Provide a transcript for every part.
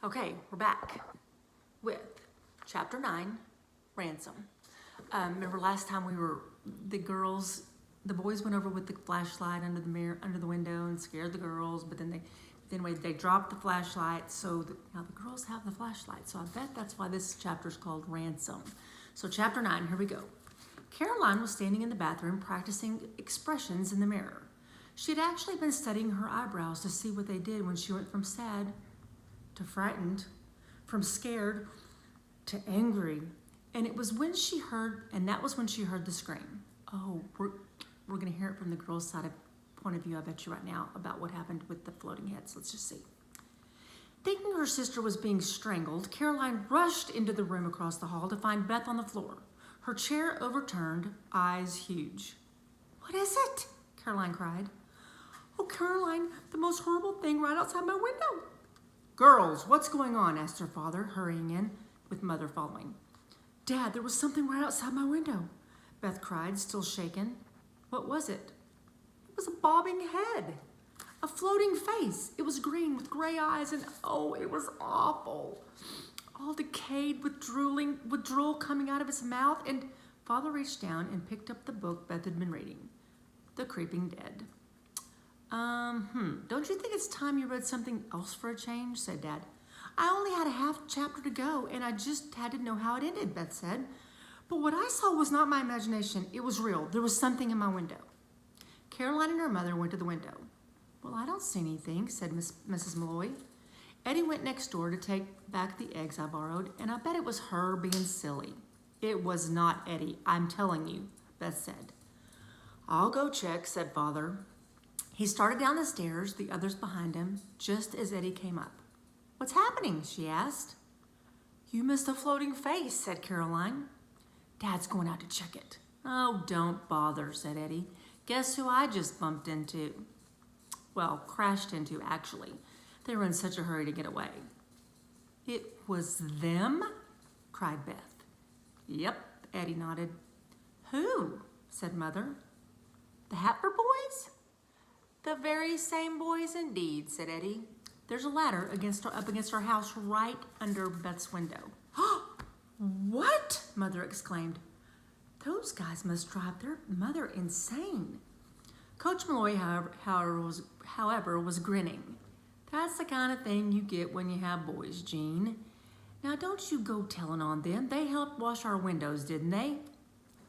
Okay, we're back with chapter 9, Ransom. Remember last time the boys went over with the flashlight under the window and scared the girls, but then they dropped the flashlight, so now the girls have the flashlight. So I bet that's why this chapter is called Ransom. So chapter 9, here we go. Caroline was standing in the bathroom practicing expressions in the mirror. She had actually been studying her eyebrows to see what they did when she went from sad to frightened, from scared to angry. And that was when she heard the scream. Oh, we're gonna hear it from the girl's point of view, I bet you right now, about what happened with the floating heads. Let's just see. Thinking her sister was being strangled, Caroline rushed into the room across the hall to find Beth on the floor, her chair overturned, eyes huge. "What is it?" Caroline cried. "Oh, Caroline, the most horrible thing right outside my window." "Girls, what's going on?" asked her father, hurrying in, with Mother following. "Dad, there was something right outside my window," Beth cried, still shaken. "What was it?" "It was a bobbing head, a floating face. It was green with gray eyes, and oh, it was awful. All decayed with drool coming out of its mouth." And Father reached down and picked up the book Beth had been reading, The Creeping Dead. Don't you think it's time you read something else for a change?" said Dad. "I only had a half chapter to go, and I just had to know how it ended," Beth said. "But what I saw was not my imagination. It was real. There was something in my window." Caroline and her mother went to the window. "Well, I don't see anything," said Mrs. Malloy. "Eddie went next door to take back the eggs I borrowed, and I bet it was her being silly." "It was not Eddie, I'm telling you," Beth said. "I'll go check," said Father. He started down the stairs, the others behind him, just as Eddie came up. "What's happening?" she asked. "You missed a floating face," said Caroline. "Dad's going out to check it." "Oh, don't bother," said Eddie. "Guess who I just bumped into? Well, crashed into, actually. They were in such a hurry to get away." "It was them?" cried Beth. "Yep," Eddie nodded. "Who?" said Mother. "The Hatford boys?" "The very same boys indeed," said Eddie. "There's a ladder up against our house right under Beth's window." "What?" Mother exclaimed. "Those guys must drive their mother insane." Coach Malloy, however, was grinning. "That's the kind of thing you get when you have boys, Jean. Now don't you go telling on them. They helped wash our windows, didn't they?"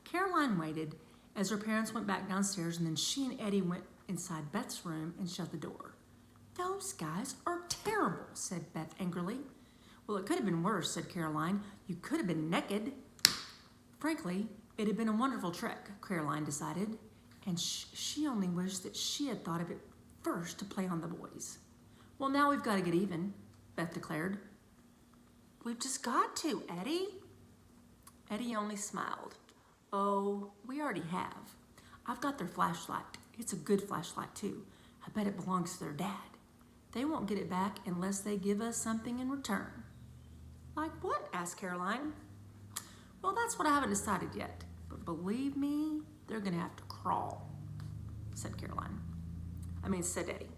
Caroline waited as her parents went back downstairs, and then she and Eddie went inside Beth's room and shut the door. "Those guys are terrible," said Beth angrily. "Well, it could have been worse," said Caroline. "You could have been naked." Frankly, it had been a wonderful trick, Caroline decided, and she only wished that she had thought of it first to play on the boys. "Well, now we've got to get even," Beth declared. "We've just got to, Eddie." Eddie only smiled. "Oh, we already have. I've got their flashlight. It's a good flashlight, too. I bet it belongs to their dad. They won't get it back unless they give us something in return." "Like what?" asked Caroline. "Well, that's what I haven't decided yet. But believe me, they're going to have to crawl," said Eddie.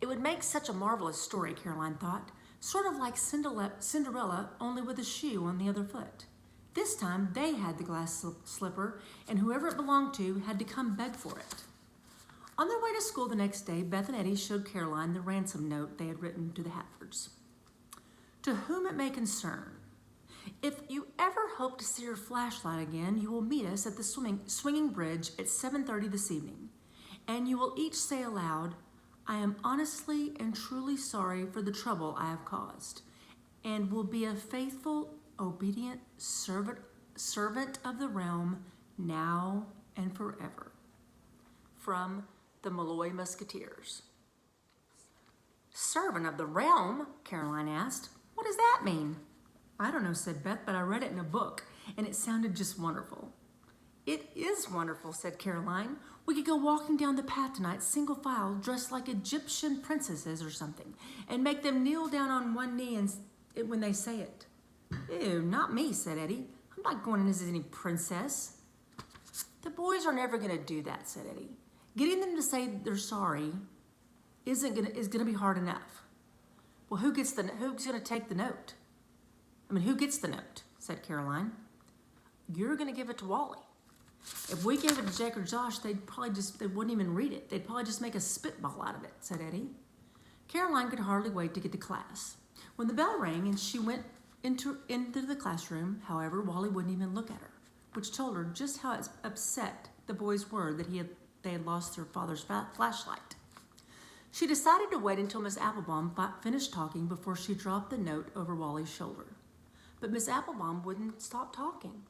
It would make such a marvelous story, Caroline thought. Sort of like Cinderella, only with a shoe on the other foot. This time, they had the glass slipper, and whoever it belonged to had to come beg for it. On their way to school the next day, Beth and Eddie showed Caroline the ransom note they had written to the Hatfords. "To whom it may concern, if you ever hope to see your flashlight again, you will meet us at the swinging bridge at 7:30 this evening, and you will each say aloud, 'I am honestly and truly sorry for the trouble I have caused, and will be a faithful, obedient servant of the realm now and forever.'" From the Malloy Musketeers. "Servant of the realm?" Caroline asked. "What does that mean?" "I don't know," said Beth, "but I read it in a book, and it sounded just wonderful." "It is wonderful," said Caroline. "We could go walking down the path tonight, single file, dressed like Egyptian princesses or something, and make them kneel down on one knee when they say it." "Ew, not me," said Eddie. "I'm not going in as any princess." "The boys are never going to do that," said Eddie. "Getting them to say they're sorry is going to be hard enough. Well, who's going to take the note? I mean, who gets the note? Said Caroline. You're going to give it to Wally. If we gave it to Jake or Josh, they wouldn't even read it. They'd probably just make a spitball out of it, said Eddie. Caroline could hardly wait to get to class. When the bell rang and she went into the classroom, however, Wally wouldn't even look at her, which told her just how upset the boys were that they had lost their father's flashlight. She decided to wait until Miss Applebaum finished talking before she dropped the note over Wally's shoulder. But Miss Applebaum wouldn't stop talking.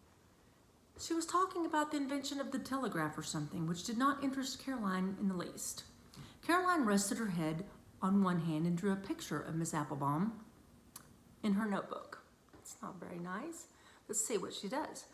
She was talking about the invention of the telegraph or something, which did not interest Caroline in the least. Caroline rested her head on one hand and drew a picture of Miss Applebaum in her notebook. It's not very nice. Let's see what she does.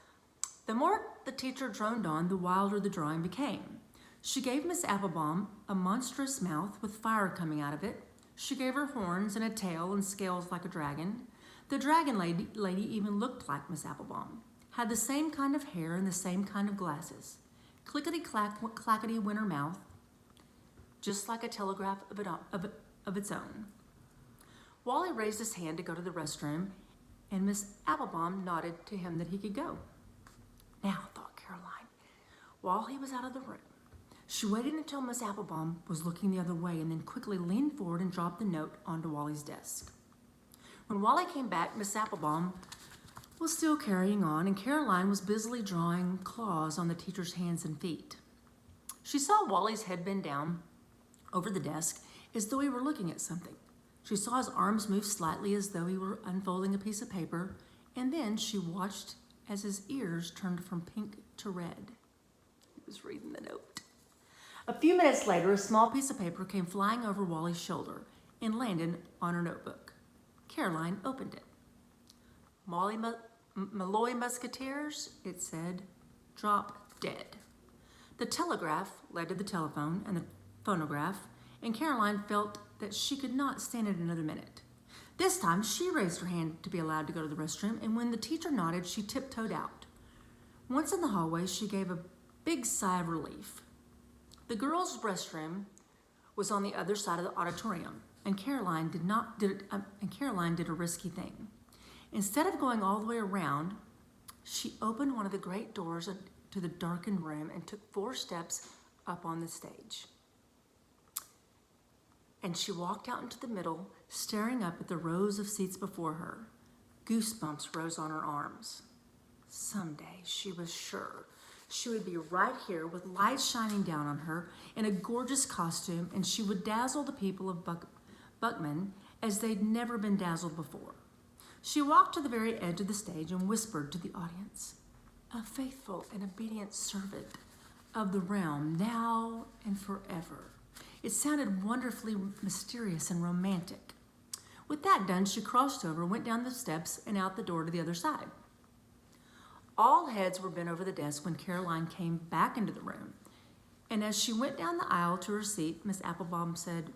The more the teacher droned on, the wilder the drawing became. She gave Miss Applebaum a monstrous mouth with fire coming out of it. She gave her horns and a tail and scales like a dragon. The dragon lady even looked like Miss Applebaum, had the same kind of hair and the same kind of glasses. Clickety-clackety went her mouth, just like a telegraph of its own. Wally raised his hand to go to the restroom, and Miss Applebaum nodded to him that he could go. Now, thought Caroline, while he was out of the room, she waited until Miss Applebaum was looking the other way and then quickly leaned forward and dropped the note onto Wally's desk. When Wally came back, Miss Applebaum was still carrying on, and Caroline was busily drawing claws on the teacher's hands and feet. She saw Wally's head bend down over the desk as though he were looking at something. She saw his arms move slightly as though he were unfolding a piece of paper, and then she watched as his ears turned from pink to red. He was reading the note. A few minutes later, a small piece of paper came flying over Wally's shoulder and landed on her notebook. Caroline opened it. Malloy Musketeers, it said, drop dead. The telegraph led to the telephone and the phonograph, and Caroline felt that she could not stand it another minute. This time, she raised her hand to be allowed to go to the restroom, and when the teacher nodded, she tiptoed out. Once in the hallway, she gave a big sigh of relief. The girls' restroom was on the other side of the auditorium, and Caroline did a risky thing. Instead of going all the way around, she opened one of the great doors to the darkened room and took 4 steps up on the stage. And she walked out into the middle, staring up at the rows of seats before her. Goosebumps rose on her arms. Someday, she was sure, she would be right here with lights shining down on her in a gorgeous costume, and she would dazzle the people of Buckman as they'd never been dazzled before. She walked to the very edge of the stage and whispered to the audience, "A faithful and obedient servant of the realm, now and forever." It sounded wonderfully mysterious and romantic. With that done, she crossed over, went down the steps, and out the door to the other side. All heads were bent over the desk when Caroline came back into the room. And as she went down the aisle to her seat, Miss Applebaum said,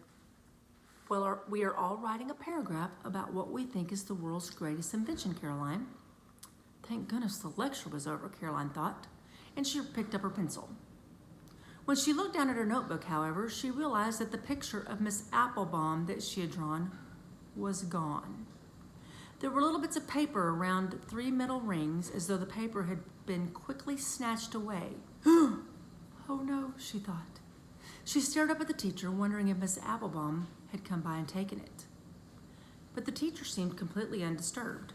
"Well, we are all writing a paragraph about what we think is the world's greatest invention, Caroline." Thank goodness the lecture was over, Caroline thought, and she picked up her pencil. When she looked down at her notebook, however, she realized that the picture of Miss Applebaum that she had drawn was gone. There were little bits of paper around 3 metal rings, as though the paper had been quickly snatched away. "Oh no," she thought. She stared up at the teacher, wondering if Miss Applebaum had come by and taken it. But the teacher seemed completely undisturbed.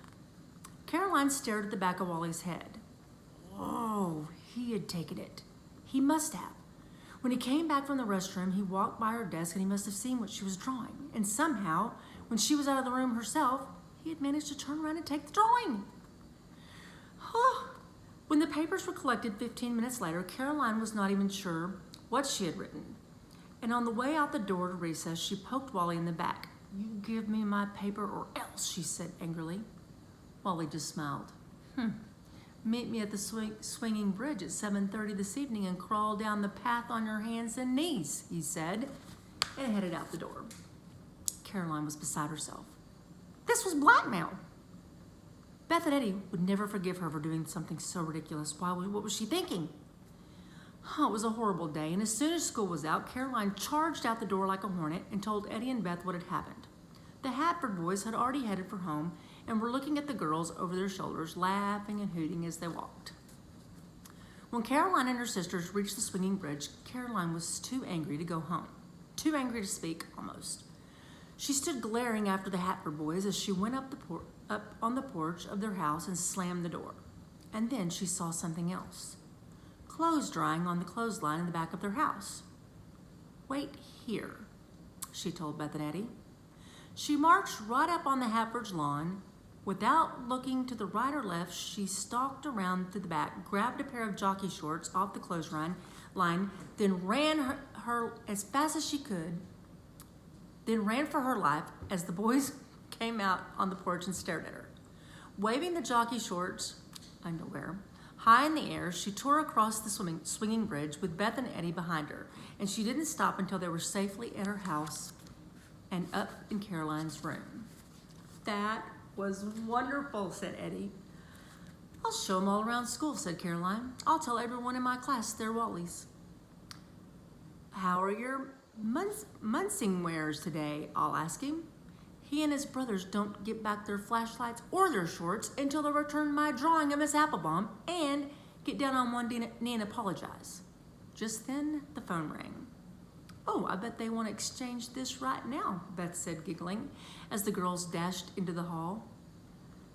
Caroline stared at the back of Wally's head. Oh, he had taken it. He must have. When he came back from the restroom, he walked by her desk and he must have seen what she was drawing. And somehow, when she was out of the room herself, he had managed to turn around and take the drawing. When the papers were collected 15 minutes later, Caroline was not even sure what she had written. And on the way out the door to recess, she poked Wally in the back. "You give me my paper or else," she said angrily. Wally just smiled. "Meet me at the swinging bridge at 7:30 this evening and crawl down the path on your hands and knees," he said, and headed out the door. Caroline was beside herself. This was blackmail. Beth and Eddie would never forgive her for doing something so ridiculous. What was she thinking? It was a horrible day, and as soon as school was out, Caroline charged out the door like a hornet and told Eddie and Beth what had happened. The Hatford boys had already headed for home and were looking at the girls over their shoulders, laughing and hooting as they walked. When Caroline and her sisters reached the swinging bridge, Caroline was too angry to go home, too angry to speak, almost. She stood glaring after the Hatford boys as she went up on the porch of their house and slammed the door. And then she saw something else. Clothes drying on the clothesline in the back of their house. "Wait here," she told Beth and Eddie. She marched right up on the Hatford's lawn. Without looking to the right or left, she stalked around to the back, grabbed a pair of jockey shorts off the clothesline, then ran her as fast as she could, then ran for her life as the boys came out on the porch and stared at her. Waving the jockey shorts, underwear, high in the air, she tore across the swinging bridge with Beth and Eddie behind her, and she didn't stop until they were safely at her house and up in Caroline's room. "That was wonderful," said Eddie. "I'll show them all around school," said Caroline. "I'll tell everyone in my class they're Wally's." "How are your Munsingwares today?" I'll ask him. He and his brothers don't get back their flashlights or their shorts until they return my drawing of Miss Applebaum and get down on one knee and apologize. Just then, the phone rang. "Oh, I bet they want to exchange this right now," Beth said, giggling, as the girls dashed into the hall.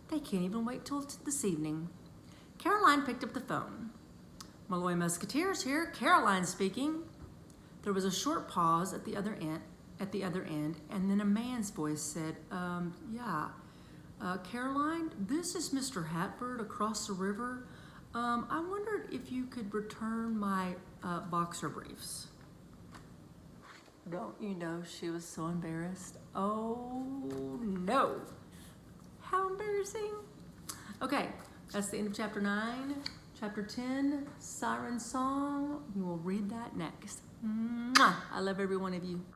"They can't even wait till this evening." Caroline picked up the phone. "Malloy Musketeers here, Caroline speaking." There was a short pause at the other end, and then a man's voice said, Caroline, this is Mr. Hatford across the river. I wondered if you could return my boxer briefs." Don't you know she was so embarrassed? Oh no. How embarrassing. Okay, that's the end of chapter 9. Chapter 10, Siren Song. We will read that next. Mwah! I love every one of you.